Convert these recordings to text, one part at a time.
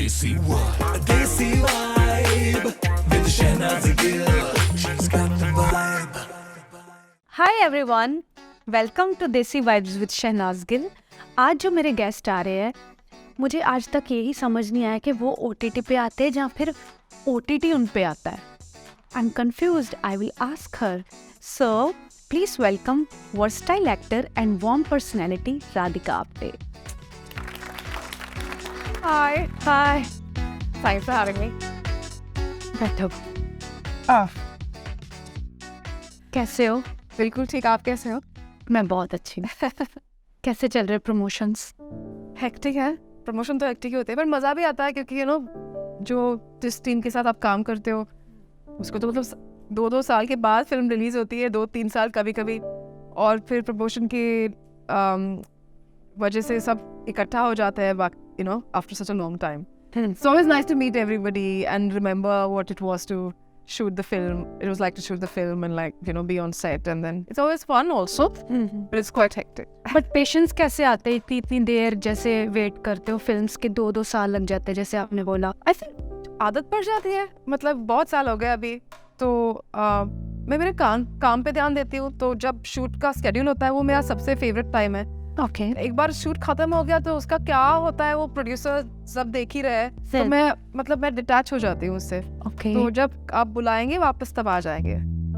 Desi vibe with Shehnaz Gill. She's got the vibe. Hi everyone, welcome to desi vibes with Shehnaaz Gill. आज जो मेरे guest आ रहे हैं, मुझे आज तक यही समझ नहीं आया कि वो OTT पे आते हैं या फिर OTT उन पे आता है। I am confused, I will ask her. So please welcome versatile actor and warm personality Radhika Apte. Hi. Hi, Thanks for having me. बैठो। Ah, कैसे हो? बिल्कुल ठीक। आप कैसे हो? मैं बहुत अच्छी हूँ। कैसे चल रहे प्रमोशंस? हेक्टिक है। प्रमोशन तो हेक्टिक ही होते हैं, पर मज़ा भी आता है क्योंकि जो जिस टीम के साथ आप काम करते हो उसको तो मतलब 2-2 साल के बाद फिल्म रिलीज होती है, 2-3 साल कभी कभी, और फिर प्रमोशन के वजह से सब इकट्ठा हो जाता है after such a long time. So it's nice to meet everybody and remember what it was to shoot the film. It was like to shoot the film and be on set, and then it's always fun also, but it's quite hectic. But patience कैसे आते हैं इतनी देर जैसे wait करते हो? Films के 2-2 साल लग जाते हैं जैसे आपने बोला। I think आदत पड़ जाती है, मतलब बहुत साल हो गए अभी तो मैं मेरे काम पे ध्यान देती हूँ, तो जब शूट का स्केड्यूल होता है वो मेरा सबसे फेवरेट टाइम है। ओके। एक बार शूट खत्म हो गया तो उसका क्या होता है वो प्रोड्यूसर सब देख ही रहे हैं, तो मैं डिटैच हो जाती हूँ उससे। ओके। तो जब आप बुलाएंगे वापस तब आ जाएंगे।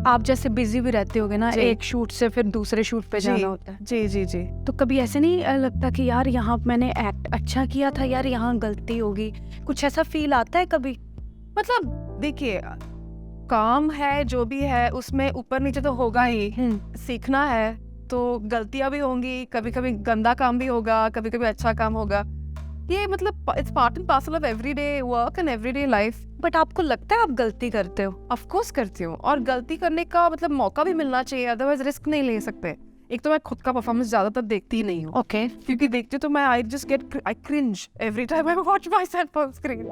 आप जैसे बिजी भी रहते होगे ना, जी। एक शूट से फिर दूसरे शूट पे जाना होता है, जी जी जी। तो कभी ऐसे नहीं लगता कि यार यहाँ मैंने एक्ट अच्छा किया था, यार यहाँ गलती होगी, कुछ ऐसा फील आता है कभी? मतलब देखिए, काम है जो भी है उसमें ऊपर नीचे तो होगा ही, सीखना है तो गलतियां भी होंगी, कभी कभी गंदा काम भी होगा, कभी कभी अच्छा काम होगा। ये मतलब it's part and parcel of everyday work and everyday life. But आपको लगता है आप गलती करते हो? ऑफ कोर्स करती हूँ, और गलती करने का मतलब मौका भी मिलना चाहिए, अदरवाइज रिस्क नहीं ले सकते। एक तो मैं खुद का परफॉर्मेंस ज्यादातर देखती ही नहीं हूँ। ओके। क्योंकि देखती तो मैं I cringe every time I watch myself on screen,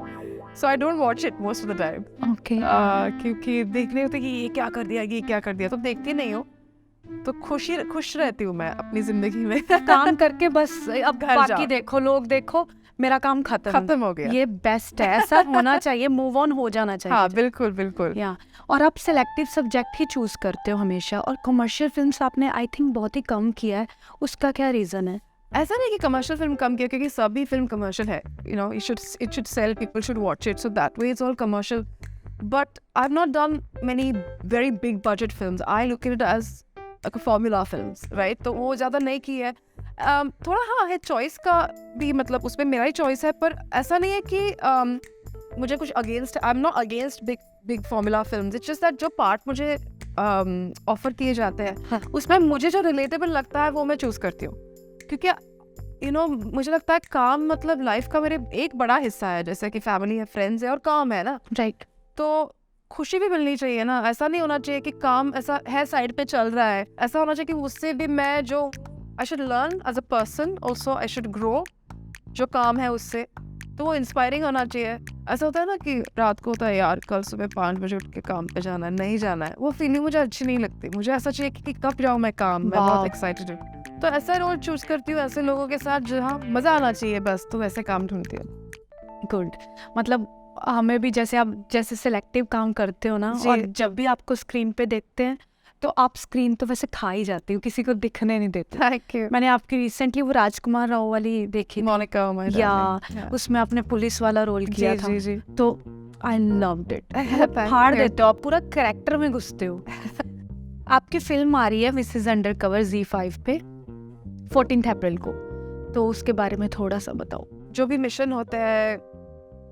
so I don't watch it most of the time. Okay. क्योंकि देखने होते कि ये क्या कर दिया, तो देखती नहीं हूँ, तो खुश रहती हूँ मैं अपनी जिंदगी में। काम करके बस अब घर बाकी जाओ। देखो, लोग देखो, मेरा काम खत्म हो गया। ये बेस्ट है, ऐसा होना चाहिए, मूव ऑन हो जाना चाहिए। हाँ बिल्कुल बिल्कुल। या और आप सिलेक्टिव सब्जेक्ट ही चूज करते हो हमेशा, और कमर्शियल फिल्म्स आपने आई थिंक बहुत ही कम किया है, उसका क्या रीजन है? ऐसा नहीं कि कमर्शियल फिल्म कम किया, क्योंकि सभी फिल्म कमर्शियल है, it should sell, people should watch it, so that way it's all commercial. But I've not done many very big budget films. I look at it as like a formula films, right? तो वो ज़्यादा नहीं की है। थोड़ा हाँ है, choice का भी, मतलब उसमें मेरा ही चॉइस है, पर ऐसा नहीं है कि मुझे कुछ against, I am not against big formula films, it's just that जो पार्ट मुझे ऑफर किए जाते हैं उसमें मुझे जो रिलेटेबल लगता है वो मैं चूज करती हूँ, क्योंकि मुझे लगता है काम मतलब लाइफ का मेरे एक बड़ा हिस्सा है, जैसे कि फैमिली है, फ्रेंड्स है और काम है ना, राइट। तो खुशी भी मिलनी चाहिए ना। ऐसा नहीं होना चाहिए कि काम ऐसा है साइड पे चल रहा है, ऐसा होना चाहिए कि उससे भी मैं जो I should learn as a person, also I should grow जो काम है उससे, तो वो इंस्पायरिंग होना चाहिए। ऐसा होता है ना कि रात को होता है यार कल सुबह 5 बजे उठ के काम पे जाना है, नहीं जाना है, वो फीलिंग मुझे अच्छी नहीं लगती। मुझे ऐसा चाहिए कि कब जाऊँ मैं काम, मैं बहुत एक्साइटेड हूँ, तो ऐसा रोल चूज करती हूँ ऐसे लोगों के साथ जहाँ मजा आना चाहिए बस, तो वैसे काम ढूंढती हूँ। गुड। मतलब हमें भी जैसे आप जैसे सिलेक्टिव काम करते हो ना, और जब भी आपको स्क्रीन पे देखते हैं तो आप स्क्रीन तो वैसे खा ही जाती हो, किसी को दिखने नहीं देते। Thank you. मैंने आपकी रिसेंटली वो राजकुमार राव वाली देखी, मोनिका या उसमें आपने पुलिस वाला रोल किया था, जी। तो आई लव्ड इट। फाड़ देते हो आप, पूरा कैरेक्टर में घुसते हो। आपकी फिल्म आ रही है मिसेस अंडरकवर Z5 पे 14 अप्रैल को, तो उसके बारे में थोड़ा सा बताओ। जो भी मिशन होता है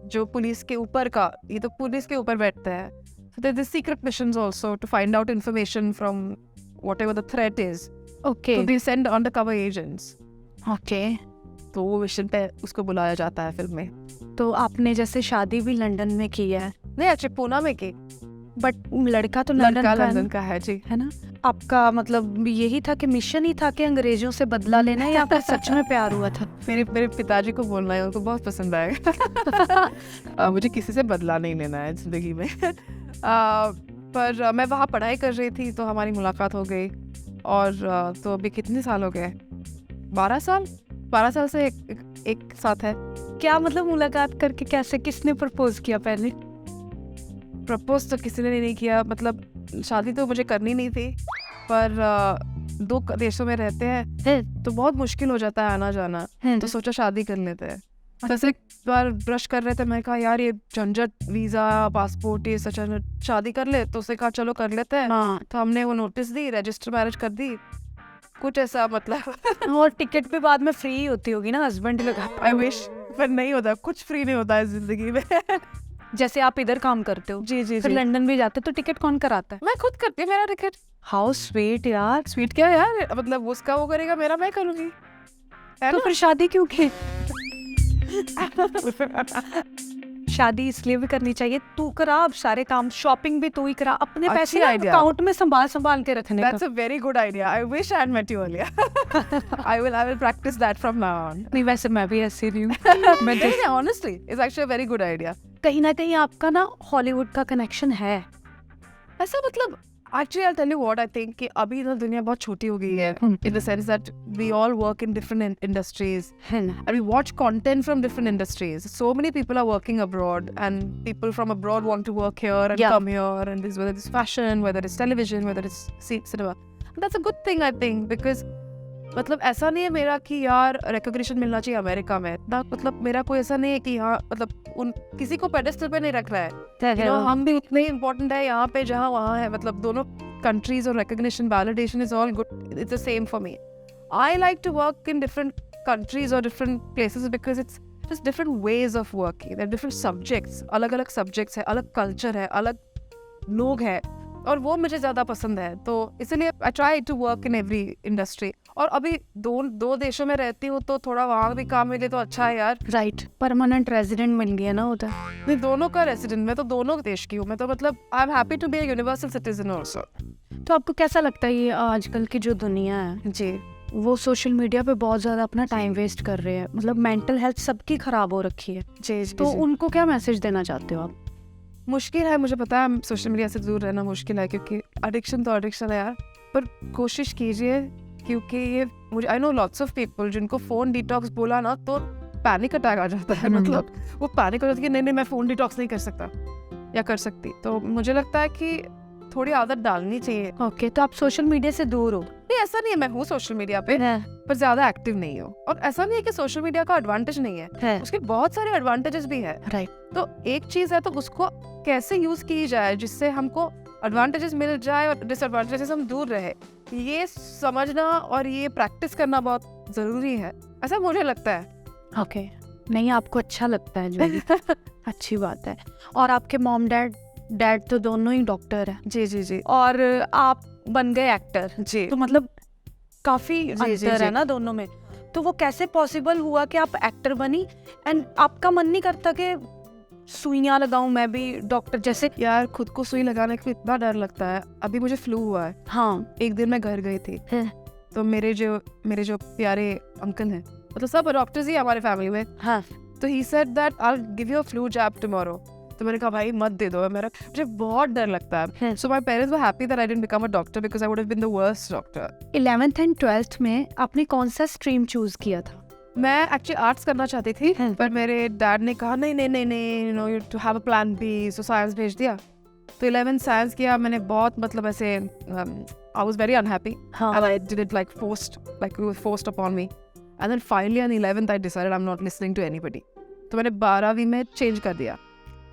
जो पुलिस के ऊपर का, ये तो पुलिस के ऊपर बैठता है, so there are secret missions also to find out information from whatever the threat is. Okay. So they send undercover agents. Okay. तो वो मिशन पे उसको बुलाया जाता है फिल्म में। तो आपने जैसे शादी भी लंदन में की है? नहीं, अच्छे पूना में की, बट लड़का तो लंदन का है जी, है ना? आपका मतलब यही था कि मिशन ही था कि अंग्रेजों से बदला लेना है, या फिर सच में प्यार हुआ था? मेरे पिताजी को बोलना है, उनको बहुत पसंद आएगा। मुझे किसी से बदला नहीं लेना है जिंदगी में। पर मैं वहाँ पढ़ाई कर रही थी तो हमारी मुलाकात हो गई, और तो अभी कितने साल हो गए, 12 साल से एक साथ है। क्या मतलब मुलाकात करके कैसे, किसने प्रपोज किया पहले? प्रपोज तो किसी ने नहीं किया, मतलब शादी तो मुझे करनी नहीं थी, पर दो देशों में रहते हैं तो बहुत मुश्किल हो जाता है आना जाना, तो सोचा शादी कर लेते हैं। जैसे एक बार ब्रश कर रहे थे, मैं कहा यार ये झंझट, वीज़ा, पासपोर्ट, ये सच, शादी कर ले, तो उसने कहा चलो कर लेते हैं। हाँ। तो हमने वो नोटिस दी, रजिस्टर मैरिज कर दी, कुछ ऐसा मतलब। और टिकट भी बाद में फ्री होती होगी ना, हस्बैंड लगा। आई विश, पर नहीं होता, कुछ फ्री नहीं होता है जिंदगी में। जैसे आप इधर काम करते हो, जी जी फिर जी, लंदन भी जाते हो, तो टिकट कौन कराता है? मैं खुद करती हूँ मेरा टिकट। हाउ स्वीट यार। स्वीट क्या यार, मतलब उसका वो करेगा, मेरा मैं करूँगी, है तो ना? फिर शादी क्यों की? शादी इसलिए भी करनी चाहिए, तू करा अब सारे काम, शॉपिंग भी तू ही करा, अपने अच्छी पैसे ना idea. अकाउंट में संभाल के रखने का। That's a very good idea. I wish I had met you earlier. I will practice that from now on. नहीं, वैसे मैं भी ऐसी रही हूँ। मैं नहीं, honestly, it's actually a very good idea. कहीं ना कहीं आपका ना हॉलीवुड का कनेक्शन है। ऐसा मतलब, actually I'll tell you what I think, कि अभी ना दुनिया बहुत छोटी हो गई है, in the sense that we all work in different industries है ना? and we watch content from different industries. So many people are working abroad, and people from abroad want to work here and Yeah. come here, and this, whether it's fashion, whether it's television, whether it's cinema. And that's a good thing I think, because मतलब ऐसा नहीं है मेरा कि यार recognition मिलना चाहिए America में, ना, मतलब मेरा कोई ऐसा नहीं है कि यहाँ मतलब उन किसी को पेडेस्टल पे नहीं रख रहा है, हम भी उतने ही इम्पोर्टेंट है यहाँ पे जहाँ वहाँ है, मतलब दोनों कंट्रीज और recognition, validation is all good, it's the same for me. I like to work in different countries or different places because it's just different ways of working. There are different subjects, अलग-अलग subjects है, अलग culture है, अलग लोग हैं, और वो मुझे ज़्यादा पसंद है, तो इसलिए I try to work in every industry. और अभी दो देशों में रहती हूँ, तो थोड़ा वहाँ भी काम मिले तो अच्छा है यार। राइट, परमानेंट रेजिडेंट मिल गया ना उधर। मैं दोनों का रेसिडेंट, मैं तो दोनों देश की हूँ, मैं तो मतलब I am happy to be a universal citizen also. तो आपको कैसा लगता है ये आजकल की जो दुनिया है जी, वो सोशल मीडिया पे बहुत ज़्यादा अपना टाइम वेस्ट कर रहे हैं, मतलब मेंटल हेल्थ सबकी खराब हो रखी है, जी, तो उनको क्या मैसेज देना चाहते हो आप? मुश्किल है, मुझे पता है सोशल मीडिया से दूर रहना मुश्किल है, क्योंकि एडिक्शन तो एडिक्शन है यार, पर कोशिश कीजिए, क्योंकि ये मुझे I know lots of people जिनको फ़ोन डिटॉक्स बोला ना तो पैनिक अटैक आ जाता है, मतलब वो पैनिक हो जाती है कि नहीं मैं फ़ोन डिटॉक्स नहीं कर सकता या कर सकती, तो मुझे लगता है कि थोड़ी आदत डालनी चाहिए। ओके, तो आप सोशल मीडिया से दूर हो? नहीं, ऐसा नहीं है, मैं हूँ सोशल मीडिया पे, पर ज़्यादा एक्टिव नहीं हूँ, और ऐसा नहीं है कि सोशल मीडिया का एडवांटेज नहीं है, उसके बहुत सारे एडवांटेजेस भी है। राइट, तो एक चीज़ है तो उसको कैसे यूज़ की जाए जिससे हमको एडवांटेजेस मिल जाए और डिसएडवांटेजेस हम दूर रहे, ये समझना और ये प्रैक्टिस करना बहुत ज़रूरी है, ऐसा मुझे लगता है। ओके, नहीं आपको अच्छा लगता है जो भी अच्छी बात है। और आपके मॉम डैड तो दोनों ही डॉक्टर हैं। जी जी जी और आप बन गए एक्टर, जी, तो मतलब काफी जी, अंतर जी। है ना दोनों में, तो वो कैसे पॉसिबल हुआ कि आप एक्टर बनी, एंड आपका मन नहीं करता कि सुइयां लगाऊं मैं भी डॉक्टर जैसे? यार खुद को सुई लगाने का इतना डर लगता है, अभी मुझे फ्लू हुआ है, हाँ, एक दिन मैं घर गई थी, है। तो मेरे जो प्यारे अंकल हैं, मतलब सब डॉक्टर्स ही हमारे फैमिली में, हाँ, तो he said that I will give you a flu jab tomorrow, तो मैंने कहा भाई मत दे दो, मुझे बहुत डर लगता है। So my parents were happy that I didn't become a doctor because I would have been the worst doctor. 11th and 12th में आपने कौन सा स्ट्रीम चूज किया था? मैं एक्चुअली आर्ट्स करना चाहती थी, पर मेरे डैड ने कहा नहीं, you know you to have a plan B, so science भेज दिया, तो 11th साइंस किया मैंने, बहुत मतलब ऐसे I was very unhappy and I did it like forced upon me, and then finally in 11th I decided I am not listening to anybody, तो मैंने 12वीं में चेंज कर दिया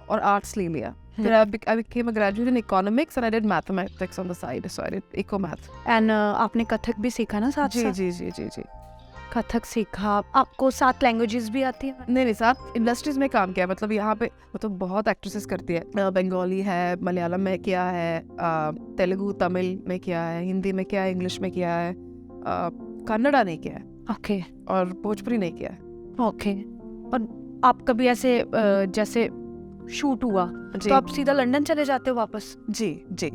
और आर्ट्स ले लिया, फिर I became a graduate in economics and I did mathematics on the side, so I did eco math। And आपने कथक भी सीखा ना साथ जी साथ? जी जी जी जी, कथक सीखा, आपको 7 लैंग्वेजेस भी आती है? नहीं 7 इंडस्ट्रीज में काम किया, मतलब यहाँ पे मतलब बहुत एक्ट्रेसेस करती है, बंगाली है, मलयालम में किया है, तेलुगु तमिल में किया है, हिंदी में किया है, इंग्लिश में किया है, कन्नड़ा नहीं किया है, ओके और भोजपुरी नहीं किया है। ओके, और आप कभी ऐसे जैसे शूट हुआ जी तो आप सीधा लंदन चले जाते हो वापस? जी जी,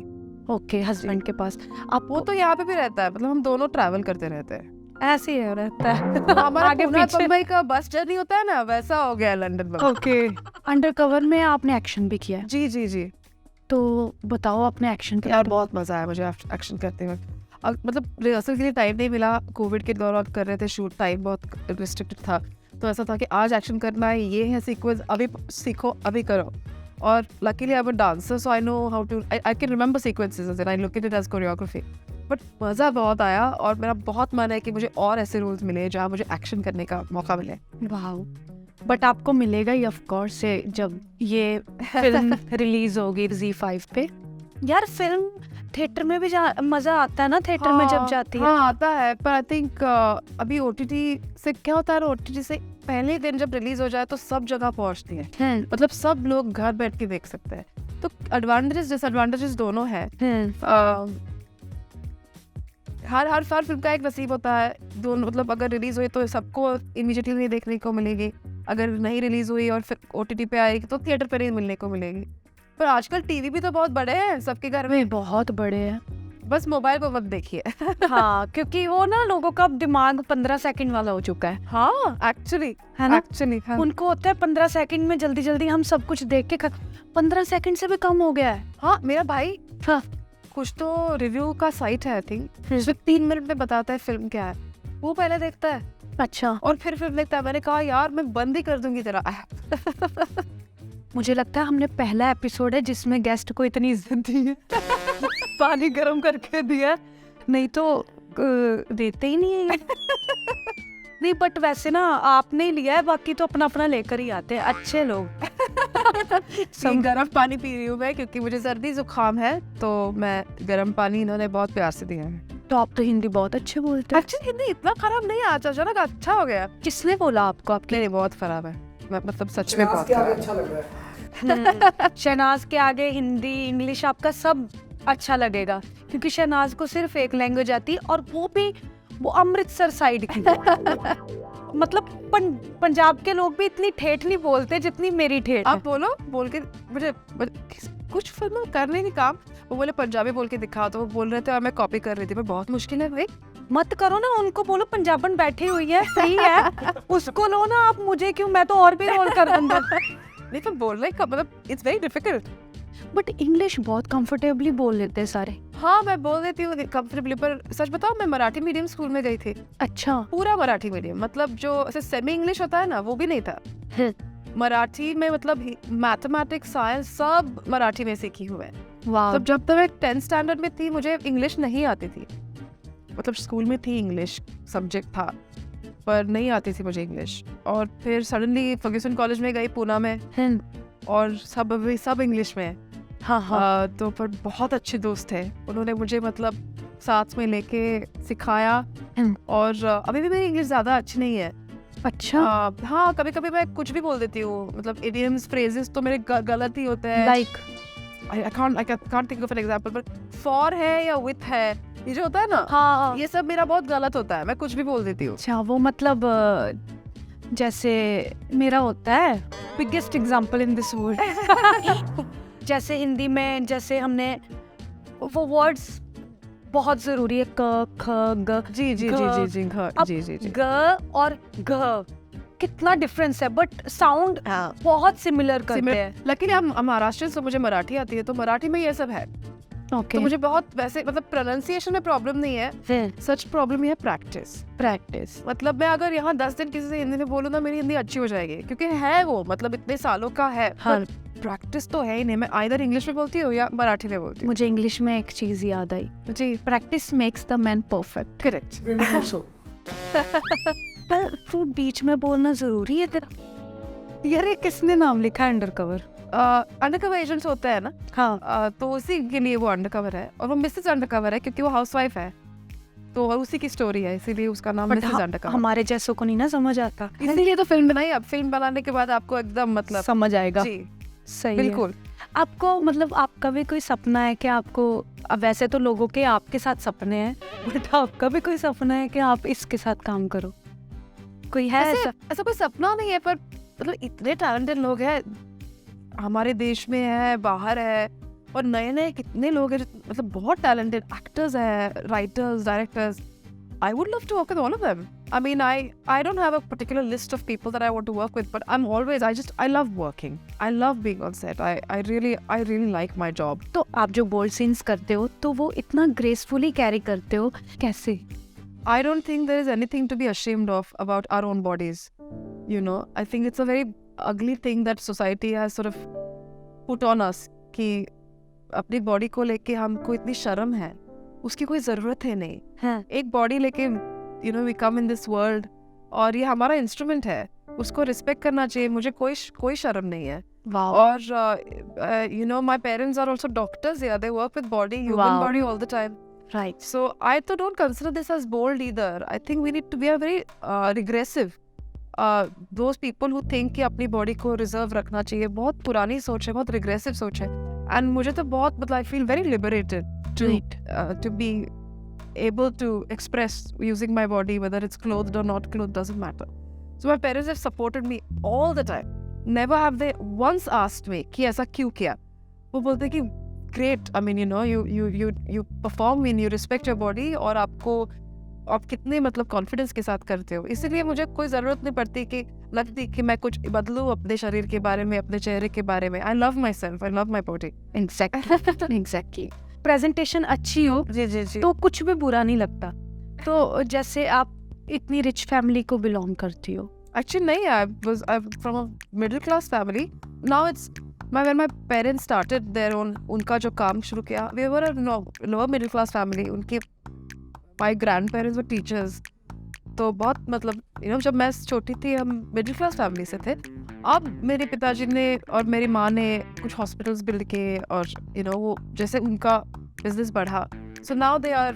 ओके, हस्बैंड के पास आप? वो तो यहाँ पे भी रहता है, मतलब हम दोनों ट्रैवल करते रहते हैं, ऐसे ही रहता है हमारा आगे पुणे पीछे। मुंबई का बस जर्नी होता है ना, वैसा हो गया है लंदन में। ओके, अंडरकवर में आपने एक्शन भी किया है, जी जी जी, तो बताओ अपने एक्शन के यार बारे बहुत मजा आया मुझे एक्शन करते हुए, मतलब रिहर्सल के लिए टाइम नहीं मिला, कोविड के दौरान कर रहे थे शूट, टाइम बहुत रिस्ट्रिक्टेड था, तो ऐसा था कि आज एक्शन करना है, ये है सीक्वेंस, अभी सीखो, अभी करो. और luckily I'm a dancer, so I know how to. I can remember sequences and I look at it as choreography. But मज़ा बहुत आया और मेरा बहुत मन है कि मुझे और ऐसे रोल्स मिले जहाँ मुझे एक्शन करने का मौका मिले. वाह. बट आपको मिलेगा ही ऑफ कोर्स से जब ये फिल्म रिलीज होगी Z5 पे. यार फिल्म थिएटर में भी मजा आता है ना, थिएटर में जब जाती है. हाँ आता है, पर आई थिंक अभी OTT से क्या होता है, OTT से पहले दिन जब रिलीज हो जाए तो सब जगह पहुंचती है. मतलब सब लोग घर बैठ के देख सकते हैं. तो एडवांटेजेस डिसएडवांटेजेस दोनों है. हर फिल्म का एक नसीब होता है. दोनों मतलब अगर रिलीज हुई तो सबको इमीडिएटली नहीं देखने को मिलेगी, अगर नहीं रिलीज हुई और फिर OTT पे आएगी तो थिएटर पे नहीं मिलने को मिलेगी. पर आजकल टीवी भी तो बहुत बड़े हैं सबके घर में. बहुत बड़े हैं. बस मोबाइल पर मत देखिए. हाँ, क्योंकि वो ना लोगों का दिमाग 15 सेकंड वाला हो चुका है. हाँ एक्चुअली है ना. एक्चुअली उनको होता है 15 सेकंड में जल्दी जल्दी हम सब कुछ देख के 15 सेकंड से भी कम हो गया है. हाँ मेरा भाई, हाँ, कुछ तो रिव्यू का साइट है आई थिंक, उसमें 3 मिनट में बताता है फिल्म क्या है. वो पहले देखता है. अच्छा. और फिर फिल्म देखता है. मैंने कहा यार मैं बंद ही कर दूंगी तेरा ऐप. मुझे लगता है हमने पहला एपिसोड है जिसमें गेस्ट को इतनी इज्जत दी है. पानी गर्म करके दिया, नहीं तो देते ही नहीं है. नहीं बट वैसे ना आपने ही लिया है, बाकी तो अपना अपना लेकर ही आते हैं अच्छे लोग. सब गर्म पानी पी रही हूँ मैं क्योंकि मुझे सर्दी जुकाम है, तो मैं गर्म पानी इन्होंने बहुत प्यार से दिया है. तो आप तो हिंदी बहुत अच्छे बोलते हैं. एक्चुअली हिंदी इतना खराब नहीं है, अचानक अच्छा हो गया. किसने बोला आपको? आपके नहीं बहुत खराब है, मतलब सच में बहुत खराब. अच्छा लग रहा है. शहनाज के आगे हिंदी इंग्लिश आपका सब अच्छा लगेगा, क्योंकि शहनाज को सिर्फ एक लैंग्वेज आती है और वो अमृतसर साइड की. मतलब पंजाब के लोग भी इतनी ठेठ नहीं बोलते जितनी मेरी ठेठ है. आप बोल के मुझे कुछ फिल्म करने नहीं काम, वो बोले पंजाबी बोल के दिखा, तो वो बोल रहे थे और मैं कॉपी कर रही थी. पर बहुत मुश्किल है भाई. मत करो ना, उनको बोलो पंजाबन बैठी हुई है, फ्री है, उसको लो ना. आप मुझे क्यों, मैं तो और भी रोल कर दूंगा. नहीं तो बोलने का मतलब it's very difficult. But English बहुत कंफर्टेबली बोल लेते हैं सारे. हाँ मैं बोल देती हूँ कंफर्टेबली, पर सच बताओ मैं मराठी मीडियम स्कूल में गई थी. अच्छा. पूरा मराठी मीडियम, मतलब जो ऐसे सेमी इंग्लिश होता है ना वो भी नहीं था. मराठी में मतलब मैथमेटिक्स साइंस सब मराठी में सीखी हुए है. तब जब तक मैं 10th स्टैंडर्ड में थी मुझे इंग्लिश नहीं आती थी. मतलब स्कूल में थी इंग्लिश सब्जेक्ट था, पर नहीं आती थी मुझे इंग्लिश. और फिर सडनली फर्ग्यूसन कॉलेज में गई पूना में, और सब इंग्लिश में है. हाँ. तो पर बहुत अच्छे दोस्त थे, उन्होंने मुझे मतलब साथ में लेके सिखाया. और अभी भी मेरी इंग्लिश ज़्यादा अच्छी नहीं है. अच्छा. हाँ कभी कभी मैं कुछ भी बोल देती हूँ, मतलब इडियम्स फ्रेजेस तो मेरे गलत ही होते हैं. Like I can't think of an example, but for है या with है, ये जो होता है ना, हाँ, ये सब मेरा बहुत गलत होता है, मैं कुछ भी बोल देती हूँ. अच्छा. वो मतलब जैसे मेरा होता है biggest example in this world. जैसे हिंदी में जैसे हमने वो वर्ड्स बहुत जरूरी है, क ख ग. जी जी जी जी जी जी जी जी. ग और घ कितना डिफरेंस है, बट साउंड बहुत सिमिलर करते हैं. लकीली हम महाराष्ट्र से, मुझे मराठी आती है, तो मराठी में ये सब है. तो मुझे बहुत वैसे मतलब प्रोनाउंसिएशन में प्रॉब्लम नहीं है. सच प्रॉब्लम है प्रैक्टिस. मतलब मैं अगर यहाँ 10 दिन किसी से हिंदी में बोलूँ ना, मेरी हिंदी अच्छी हो जाएगी, क्योंकि है वो मतलब इतने सालों का है. हाँ. प्रैक्टिस तो है ही नहीं. मैं आइदर इंग्लिश में बोलती हूँ या मराठी में बोलती हूँ. मुझे इंग्लिश में एक चीज याद आई जी, practice makes the man perfect. Correct. पर तू बीच में बोलना जरूरी है तेरा. यार ये किसने नाम लिखा है अंडरकवर? अंडरकवर एजेंट्स होता है ना. हाँ. तो उसी के लिए वो अंडरकवर है, और वो मिसेस अंडरकवर है क्योंकि वो हाउसवाइफ है, तो उसी की स्टोरी है, इसीलिए उसका नाम मिसेस अंडरकवर. हमारे जैसों को नहीं ना समझ आता, इसीलिए तो फिल्म बनाई. अब फिल्म बनाने के बाद आपको एकदम मतलब समझ आएगा. जी सही बिल्कुल. आपको मतलब आपका भी कोई सपना है कि आपको, अब वैसे तो लोगों के आपके साथ सपने हैं, बट आपका भी कोई सपना है कि आप इसके साथ काम करो? कोई है ऐसा कोई सपना नहीं है, पर मतलब इतने टैलेंटेड लोग हैं हमारे देश में, है बाहर है, और नए नए कितने लोग हैं मतलब बहुत टैलेंटेड एक्टर्स हैं, writers, directors. I would love to work with all of them. I mean, I don't have a particular list of people that I want to work with, but I love working. I love being on set. I really like my job. तो आप जो bold scenes करते हो तो वो इतना gracefully carry करते हो कैसे? I don't think there is anything to be ashamed of about our own bodies. You know, I think it's a very ugly thing that society has sort of put on us कि अपनी body को लेके हमको इतनी शर्म है, उसकी कोई ज़रूरत है नहीं. हाँ. एक बॉडी लेके you know we come in this world और ये हमारा इंस्ट्रूमेंट है, उसको रिस्पेक्ट करना चाहिए. मुझे कोई शर्म नहीं है. Wow. और you know my parents are also doctors. Yeah, they work with human Wow. body all the time. Right. So I too don't consider this as bold either. I think we are very regressive. Those people who think कि अपनी body को reserve रखना चाहिए, बहुत पुरानी सोच है, बहुत रिग्रेसिव सोच है. एंड मुझे तो बहुत मतलब I feel very liberated to be able to express using my body, whether it's clothed or not clothed, doesn't matter. So my parents have supported me all the time. Never have they once asked me कि ऐसा क्यों किया. वो बोलते कि great, I mean you know you perform and you respect your body और आप कितने मतलब कॉन्फिडेंस के साथ करते हो. इसीलिए मुझे कोई ज़रूरत नहीं पड़ती कि लगती कि मैं कुछ बदलूँ अपने शरीर के बारे में, अपने चेहरे के बारे में. I love myself, I love my body. Exactly. Presentation अच्छी हो जी तो कुछ भी बुरा नहीं लगता. तो जैसे आप इतनी रिच फैमिली को बिलोंग करती हो. Actually नहीं, I'm from a middle class family. Now it's when my parents started their own, उनका जो काम शुरू किया, we were a lower middle class family. उनके my grandparents were teachers. तो बहुत मतलब you know जब मैं छोटी थी हम मिडिल क्लास फैमिली से थे. अब मेरे पिताजी ने और मेरी माँ ने कुछ हॉस्पिटल्स बिल्ड किए और you know वो जैसे उनका बिजनेस बढ़ा. So now they are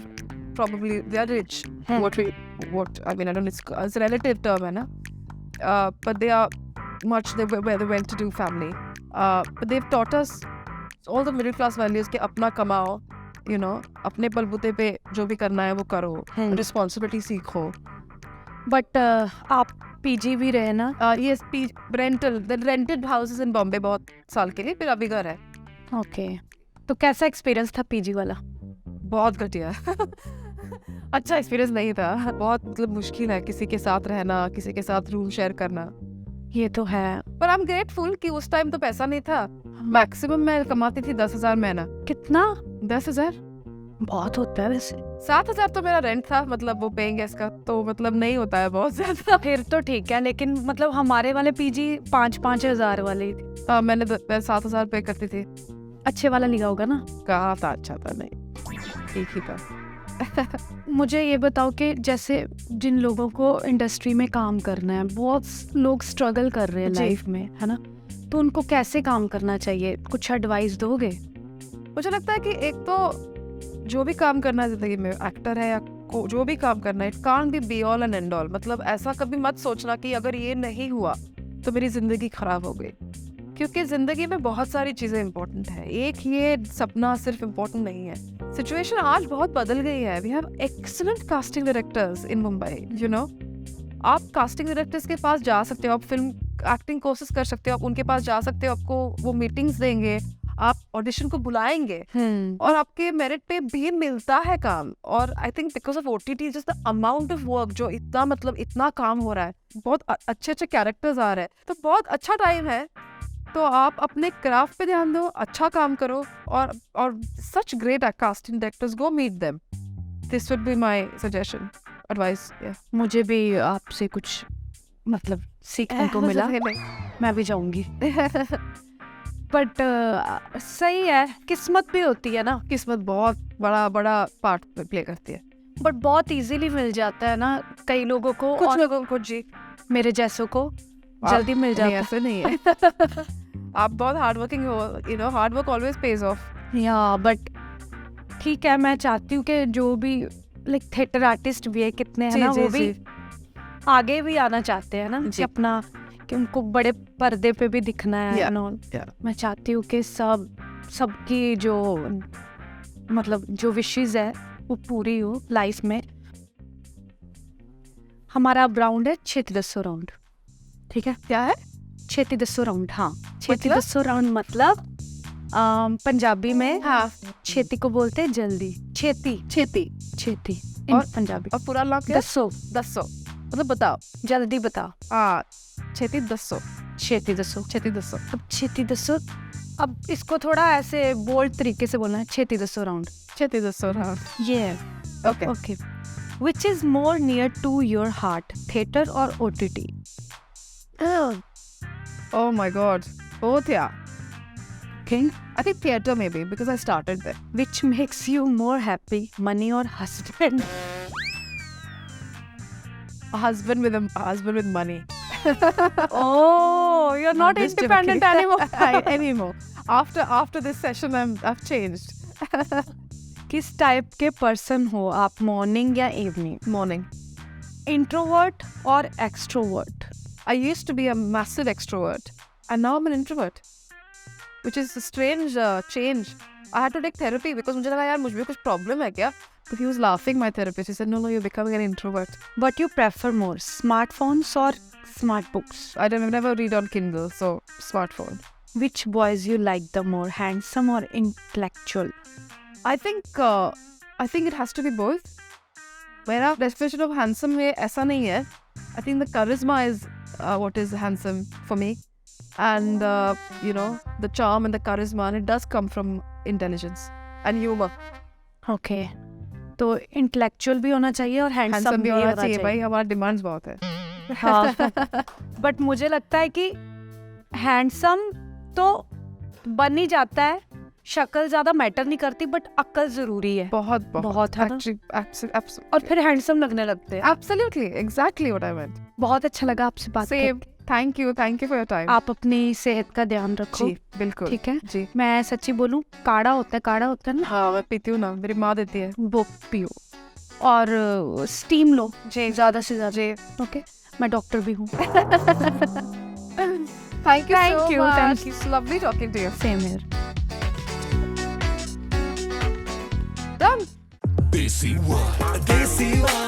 rich. What I mean I don't know, it's a relative term है ना. But they are much where they went to do family. But they've taught us all the middle class values कि अपना कमाओ, you know, अपने बलबूते पे जो भी करना है वो करो, रिस्पॉन्सिबिलिटी सीखो. बट आप पीजी भी रहे ना. Yes, rented houses in Bombay बहुत साल के लिए, फिर अभी घर है. ओके. तो कैसा एक्सपीरियंस था पीजी वाला? बहुत घटिया. अच्छा एक्सपीरियंस नहीं था. बहुत मतलब मुश्किल है किसी के साथ रहना, किसी के साथ रूम शेयर करना. ये तो है. पर आई एम ग्रेटफुल कि उस टाइम तो पैसा नहीं था. मैक्सिमम मैं कमाती थी 10,000 महीना. कितना? 10,000 बहुत होता है वैसे. 7,000 तो मेरा रेंट था, मतलब वो पेइंग गेस्ट का, तो मतलब नहीं होता है बहुत ज्यादा. फिर तो ठीक है, लेकिन मतलब हमारे वाले पीजी 5-5 हजार वाले ही थे. मैंने 7,000 पे करती थी. अच्छे वाला लिया होगा ना? कहा था अच्छा था, नहीं एक ही था. मुझे ये बताओ कि जैसे जिन लोगों को इंडस्ट्री में काम करना है, बहुत लोग स्ट्रगल कर रहे हैं लाइफ में, है ना, तो उनको कैसे काम करना चाहिए? कुछ एडवाइस दोगे? मुझे लगता है कि एक तो जो भी काम करना है जिंदगी में, एक्टर है या जो भी काम करना है, it can't be be all and and all. मतलब ऐसा कभी मत सोचना कि अगर ये नहीं हुआ तो मेरी जिंदगी खराब हो गई, क्योंकि जिंदगी में बहुत सारी चीजें इंपॉर्टेंट है. एक ये सपना सिर्फ इम्पोर्टेंट नहीं है. सिचुएशन आज बहुत बदल गई है. We have excellent casting directors in Mumbai. You know, आप कास्टिंग डायरेक्टर्स के पास जा सकते हो, आप फिल्म एक्टिंग कोर्सेज कर सकते हो, आप उनके पास जा सकते हो, आपको वो मीटिंग्स देंगे, आप ऑडिशन को बुलाएंगे और आपके मेरिट पे भी मिलता है काम. और I think because of OTT just the amount of work, जो इतना मतलब इतना काम हो रहा है, बहुत अच्छे कैरेक्टर्स आ रहे हैं, तो बहुत अच्छा टाइम है. तो आप अपने क्राफ्ट पे ध्यान दो, अच्छा काम करो, और such great casting directors, go meet them. This would be my suggestion, advice. मुझे भी आपसे कुछ मतलब सीखने को मिला. मैं भी जाऊंगी. बट सही है, किस्मत भी होती है ना. किस्मत बहुत बड़ा पार्ट प्ले करती है. बट बहुत इजीली मिल जाता है ना कई लोगों को, कुछ लोगों को जी, मेरे जैसों को जल्दी मिल जाता है. ऐसे नहीं है. आप बहुत हार्ड वर्किंग हो, you know, hard work always page of. या बट ठीक है, मैं चाहती हूँ कि जो भी लाइक थिएटर आर्टिस्ट भी है कितने हैं ना, वो भी आगे भी आना चाहते हैं ना, कि अपना कि उनको बड़े पर्दे पे भी दिखना है. मैं चाहती हूँ कि सबकी जो मतलब जो विशेस है वो पूरी हो लाइफ में. हमारा राउंड है 6-10 राउंड. ठीक है? क्या है 6-10 राउंड? हाँ, 6-10 राउंड मतलब पंजाबी में हाँ छेती को बोलते हैं जल्दी. छेती और पंजाबी. और पूरा लॉक है 10 मतलब बताओ, जल्दी बताओ. छेती 10. अब 6-10. अब इसको थोड़ा ऐसे बोल्ड तरीके से बोलना है. 6-10 राउंड. 10 हाँ. ये okay. Which is more near to your heart, theater or OTT? Oh my God. Both, yeah. Okay. I think theatre maybe because I started there. Which makes you more happy, money or husband? A husband with money. Oh, you're not Just independent joking. anymore. Anymore. After this session, I've changed. किस type के person हो आप, morning या evening? Morning. Introvert और extrovert? I used to be a massive extrovert, and now I'm an introvert, which is a strange change. I had to take therapy because मुझे लगा यार मुझ में कुछ problem है क्या? But he was laughing, my therapist. He said, no, you're becoming an introvert. What you prefer more, smartphones or smart books? I never read on Kindle, so smartphone. Which boys you like the more, handsome or intellectual? I think it has to be both. मेरा definition of handsome है ऐसा नहीं है. I think the charisma is what is handsome for me, and the charm and the charisma, and it does come from intelligence and humor. Okay. तो intellectual भी होना चाहिए और हैंडसम Handsome भी भी होना होना चाहिए चाहिए भाई, हमारा डिमांड्स बहुत है. हाँ. बट मुझे लगता है कि हैंडसम तो बन ही जाता है, शक्ल ज्यादा मैटर नहीं करती, बट अक्ल जरूरी है. बहुत है ना? Absolutely. और फिर हैंडसम लगने लगते हैं. Absolutely, exactly what I meant. बहुत अच्छा लगा आपसे बात Same. करके. Thank you for your time. आप अपनी सेहत का ध्यान रखो. जी बिल्कुल. ठीक है. जी. मैं सच्ची बोलूं, काढ़ा होता है ना, हाँ मैं पीती हूँ ना, मेरी माँ देती है. वो पियो और स्टीम लो जी. ज्यादा से ज्यादा. जी. ओके. मैं डॉक्टर भी हूँ. Thank you Thank so you, much. thank you. It's lovely talking to you. Same here. Done. Desi Wise. Desi Wise.